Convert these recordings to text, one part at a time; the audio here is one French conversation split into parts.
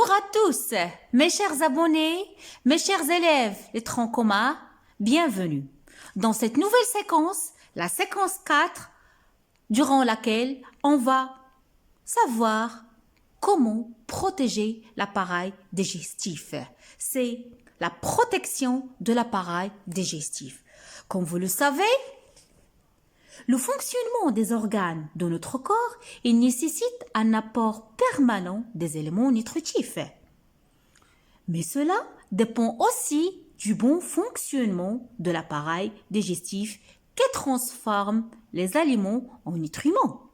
Bonjour à tous, mes chers abonnés, mes chers élèves, les troncs communs, bienvenue dans cette nouvelle séquence, la séquence 4, durant laquelle on va savoir comment protéger l'appareil digestif. C'est la protection de l'appareil digestif. Comme vous le savez, le fonctionnement des organes de notre corps, il nécessite un apport permanent des éléments nutritifs. Mais cela dépend aussi du bon fonctionnement de l'appareil digestif qui transforme les aliments en nutriments.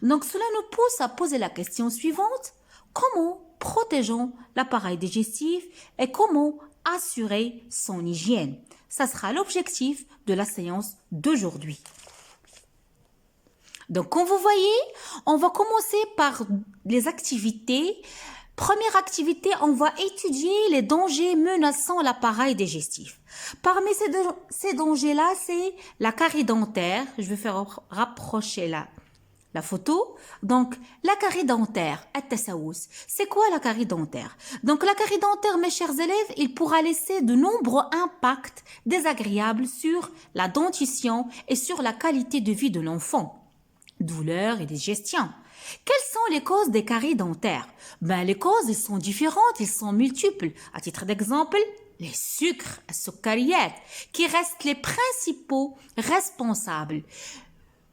Donc cela nous pousse à poser la question suivante: comment protégeons l'appareil digestif et comment assurer son hygiène? Ça sera l'objectif de la séance d'aujourd'hui. Donc, comme vous voyez, on va commencer par les activités. Première activité, on va étudier les dangers menaçant l'appareil digestif. Parmi ces dangers-là, c'est la carie dentaire. Je vais faire rapprocher la photo. Donc, la carie dentaire, التسوس. C'est quoi la carie dentaire? Donc, la carie dentaire, mes chers élèves, il pourra laisser de nombreux impacts désagréables sur la dentition et sur la qualité de vie de l'enfant. Douleur et digestion. Quelles sont les causes des caries dentaires? Les causes, elles sont différentes, elles sont multiples. À titre d'exemple, les sucres, السكريات, qui restent les principaux responsables.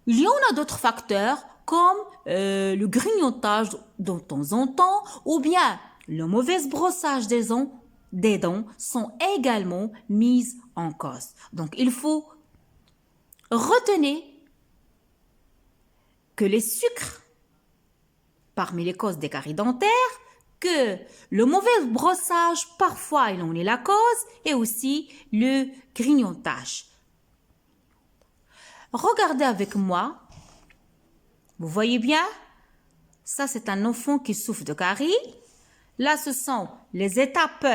Il y en a d'autres facteurs comme le grignotage de temps en temps ou bien le mauvais brossage des dents sont également mises en cause. Donc, il faut retenir que les sucres, parmi les causes des caries dentaires, que le mauvais brossage, parfois il en est la cause, et aussi le grignotage. Regardez avec moi, vous voyez bien, ça c'est un enfant qui souffre de caries. Là, ce sont les étapes,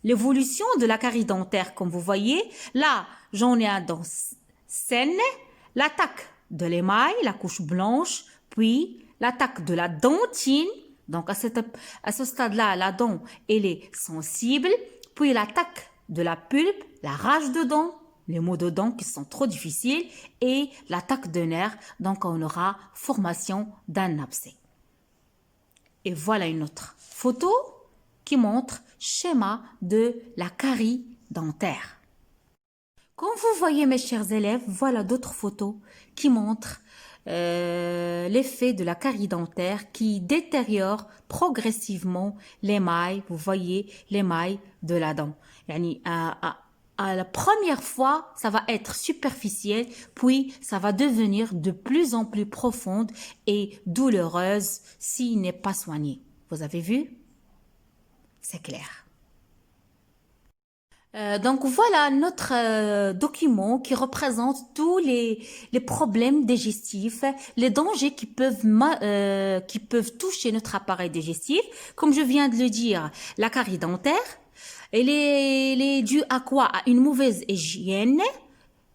l'évolution de la carie dentaire, comme vous voyez. Là, j'en ai un dent saine, l'attaque de l'émail, la couche blanche, puis l'attaque de la dentine. Donc, à ce stade-là, la dent, elle est sensible. Puis l'attaque de la pulpe, la rage de dents, les maux de dents qui sont trop difficiles et l'attaque de nerfs. Donc, on aura formation d'un abcès. Et voilà une autre photo qui montre schéma de la carie dentaire. Comme vous voyez, mes chers élèves, voilà d'autres photos qui montrent l'effet de la carie dentaire qui détériore progressivement l'émail. Vous voyez l'émail de la dent. À la première fois, ça va être superficiel, puis ça va devenir de plus en plus profonde et douloureuse s'il n'est pas soigné. Vous avez vu? C'est clair. Donc voilà notre document qui représente tous les problèmes digestifs, les dangers qui peuvent toucher notre appareil digestif. Comme je viens de le dire, la carie dentaire, elle est due à quoi? À une mauvaise hygiène.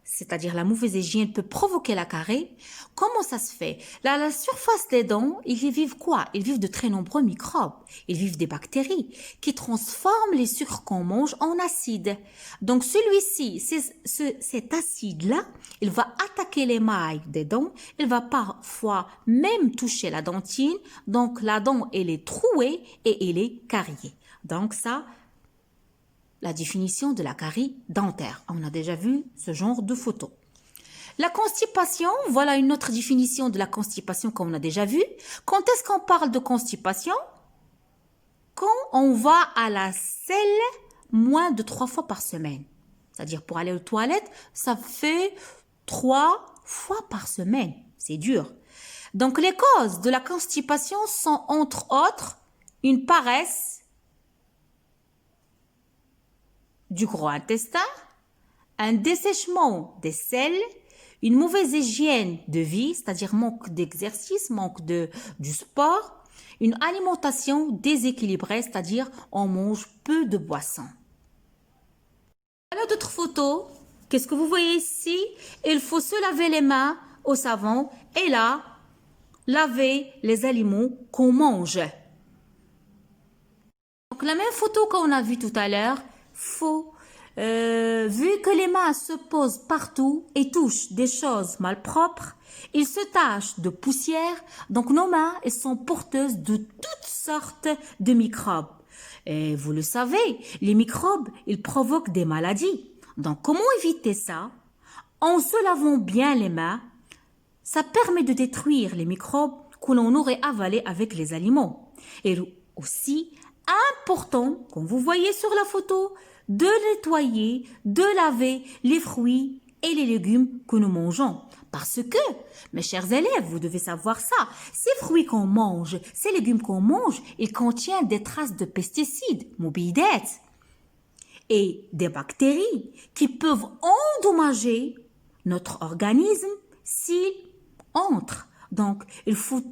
C'est-à-dire la mauvaise hygiène peut provoquer la carie. Comment ça se fait? Là, la surface des dents, ils y vivent quoi? Ils vivent de très nombreux microbes. Ils vivent des bactéries qui transforment les sucres qu'on mange en acide. Donc celui-ci, cet acide-là, il va attaquer l'émail des dents. Il va parfois même toucher la dentine. Donc la dent, elle est trouée et elle est cariée. Donc ça, la définition de la carie dentaire. On a déjà vu ce genre de photo. La constipation, voilà une autre définition de la constipation qu'on a déjà vu. Quand est-ce qu'on parle de constipation? Quand on va à la selle moins de 3 fois par semaine. C'est-à-dire pour aller aux toilettes, ça fait 3 fois par semaine. C'est dur. Donc les causes de la constipation sont entre autres une paresse du gros intestin, un dessèchement des selles, une mauvaise hygiène de vie, c'est-à-dire manque d'exercice, manque du sport, une alimentation déséquilibrée, c'est-à-dire on mange peu de boissons. Voilà d'autres photos. Qu'est-ce que vous voyez ici? Il faut se laver les mains au savon et là, laver les aliments qu'on mange. Donc, la même photo qu'on a vue tout à l'heure, faux. Vu que les mains se posent partout et touchent des choses malpropres, ils se tachent de poussière, donc nos mains, elles sont porteuses de toutes sortes de microbes. Et vous le savez, les microbes, ils provoquent des maladies. Donc, comment éviter ça? En se lavant bien les mains, ça permet de détruire les microbes que l'on aurait avalés avec les aliments. Et aussi, important, comme vous voyez sur la photo, de nettoyer, de laver les fruits et les légumes que nous mangeons. Parce que, mes chers élèves, vous devez savoir ça, ces fruits qu'on mange, ces légumes qu'on mange, ils contiennent des traces de pesticides, mobidettes, et des bactéries qui peuvent endommager notre organisme s'ils entrent. Donc, il faut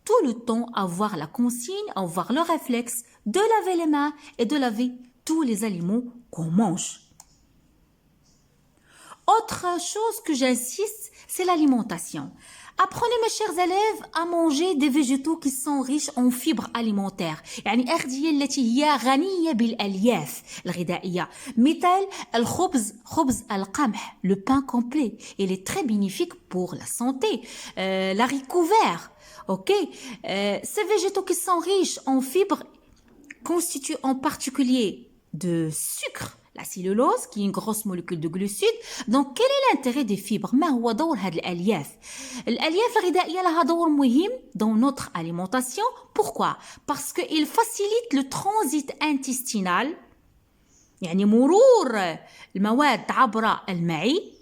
tout le temps avoir la consigne, avoir le réflexe de laver les mains et de laver tous les aliments qu'on mange. Autre chose que j'insiste, c'est l'alimentation. Apprenez mes chers élèves à manger des végétaux qui sont riches en fibres alimentaires. يعني أغذية التي هي غنية بالألياف الغذائية مثل الخبز خبز القمح le pain complet. Il est très bénéfique pour la santé. L'haricot vert. Ok, ces végétaux qui sont riches en fibres constituent en particulier de sucre, la cellulose qui est une grosse molécule de glucides. Donc quel est l'intérêt des fibres؟ ما هو دور هذه الألياف؟ الألياف الغذائية لها دور مهم dans notre alimentation. Pourquoi? Parce qu'il facilite le transit intestinal، يعني مرور المواد عبر المعي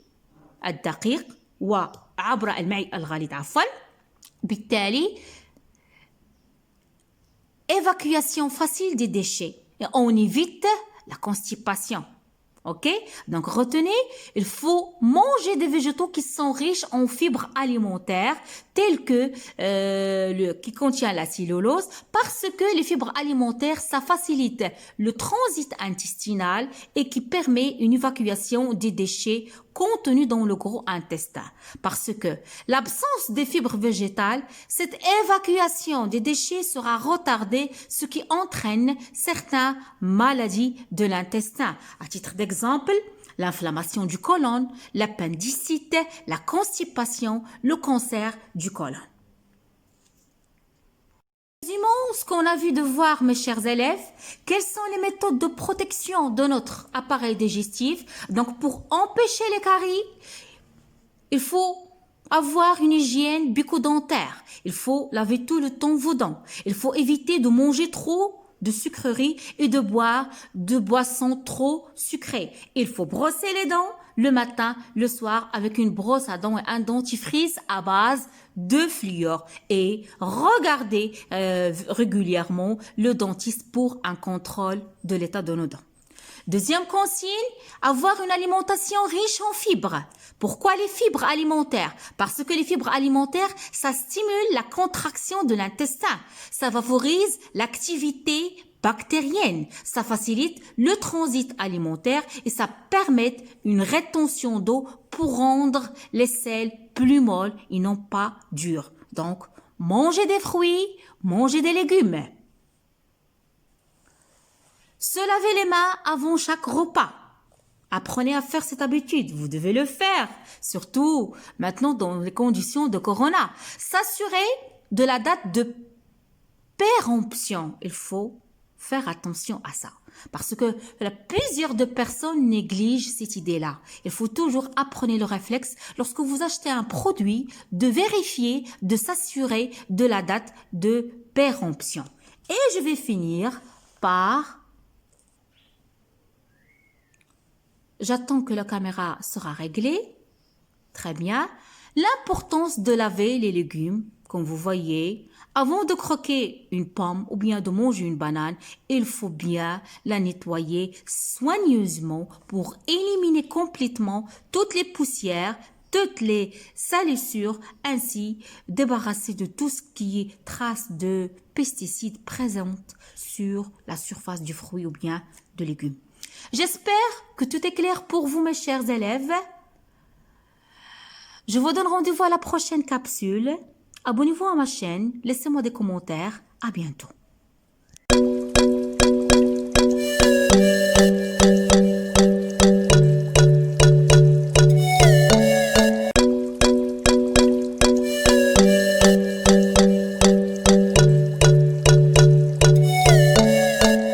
الدقيق وعبر المعي الغليظ عفوا. بالتالي évacuation facile des déchets et on évite la constipation. Ok? Donc retenez, il faut manger des végétaux qui sont riches en fibres alimentaires telles que qui contient la cellulose, parce que les fibres alimentaires, ça facilite le transit intestinal et qui permet une évacuation des déchets contenus dans le gros intestin. Parce que l'absence des fibres végétales, cette évacuation des déchets sera retardée, ce qui entraîne certaines maladies de l'intestin. À titre d'exemple, l'inflammation du côlon, l'appendicite, la constipation, le cancer du côlon. Résumons ce qu'on a vu de voir, mes chers élèves. Quelles sont les méthodes de protection de notre appareil digestif? Donc, pour empêcher les caries, il faut avoir une hygiène bucco-dentaire. Il faut laver tout le temps vos dents. Il faut éviter de manger trop de sucreries et de boire de boissons trop sucrées. Il faut brosser les dents le matin, le soir avec une brosse à dents et un dentifrice à base de fluor et regarder régulièrement le dentiste pour un contrôle de l'état de nos dents. Deuxième consigne, avoir une alimentation riche en fibres. Pourquoi les fibres alimentaires? Parce que les fibres alimentaires, ça stimule la contraction de l'intestin. Ça favorise l'activité bactérienne. Ça facilite le transit alimentaire et ça permet une rétention d'eau pour rendre les selles plus molles et non pas dures. Donc, mangez des fruits, mangez des légumes. Se laver les mains avant chaque repas. Apprenez à faire cette habitude, vous devez le faire, surtout maintenant dans les conditions de corona. S'assurer de la date de péremption, il faut faire attention à ça. Parce que plusieurs de personnes négligent cette idée-là. Il faut toujours apprendre le réflexe lorsque vous achetez un produit de vérifier, de s'assurer de la date de péremption. Et je vais finir par... J'attends que la caméra sera réglée. Très bien. L'importance de laver les légumes, comme vous voyez, avant de croquer une pomme ou bien de manger une banane, il faut bien la nettoyer soigneusement pour éliminer complètement toutes les poussières, toutes les salissures, ainsi débarrasser de tout ce qui est trace de pesticides présentes sur la surface du fruit ou bien de légumes. J'espère que tout est clair pour vous, mes chers élèves. Je vous donne rendez-vous à la prochaine capsule. Abonnez-vous à ma chaîne, laissez-moi des commentaires. À bientôt.